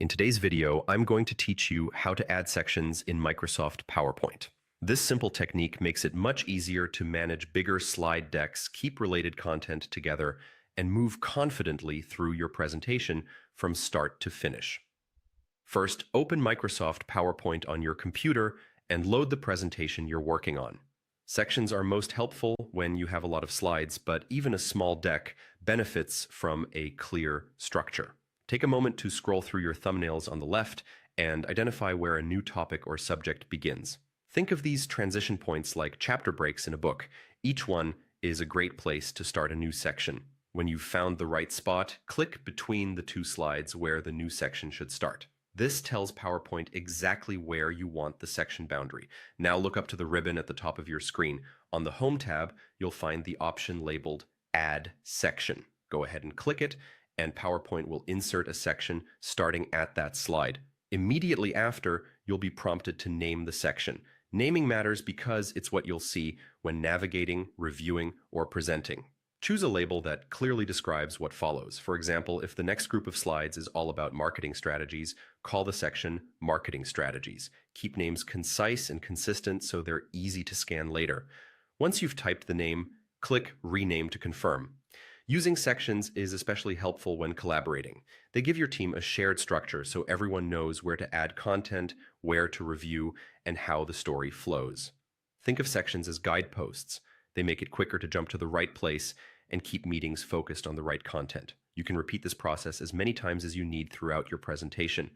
In today's video, I'm going to teach you how to add sections in Microsoft PowerPoint. This simple technique makes it much easier to manage bigger slide decks, keep related content together, and move confidently through your presentation from start to finish. First, open Microsoft PowerPoint on your computer and load the presentation you're working on. Sections are most helpful when you have a lot of slides, but even a small deck benefits from a clear structure. Take a moment to scroll through your thumbnails on the left and identify where a new topic or subject begins. Think of these transition points like chapter breaks in a book. Each one is a great place to start a new section. When you've found the right spot, click between the two slides where the new section should start. This tells PowerPoint exactly where you want the section boundary. Now look up to the ribbon at the top of your screen. On the Home tab, you'll find the option labeled Add Section. Go ahead and click it, and PowerPoint will insert a section starting at that slide. Immediately after, you'll be prompted to name the section. Naming matters because it's what you'll see when navigating, reviewing, or presenting. Choose a label that clearly describes what follows. For example, if the next group of slides is all about marketing strategies, call the section Marketing Strategies. Keep names concise and consistent so they're easy to scan later. Once you've typed the name, click Rename to confirm. Using sections is especially helpful when collaborating. They give your team a shared structure so everyone knows where to add content, where to review, and how the story flows. Think of sections as guideposts. They make it quicker to jump to the right place and keep meetings focused on the right content. You can repeat this process as many times as you need throughout your presentation.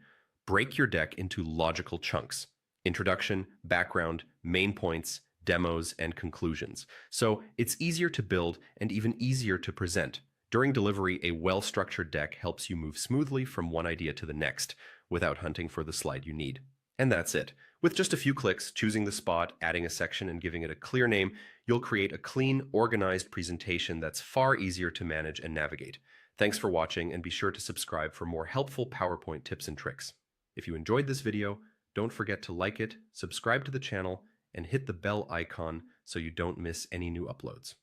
Break your deck into logical chunks: introduction, background, main points, demos, and conclusions. So it's easier to build and even easier to present. During delivery, a well-structured deck helps you move smoothly from one idea to the next without hunting for the slide you need. And that's it. With just a few clicks, choosing the spot, adding a section, and giving it a clear name, you'll create a clean, organized presentation that's far easier to manage and navigate. Thanks for watching, and be sure to subscribe for more helpful PowerPoint tips and tricks. If you enjoyed this video, don't forget to like it, subscribe to the channel, and hit the bell icon so you don't miss any new uploads.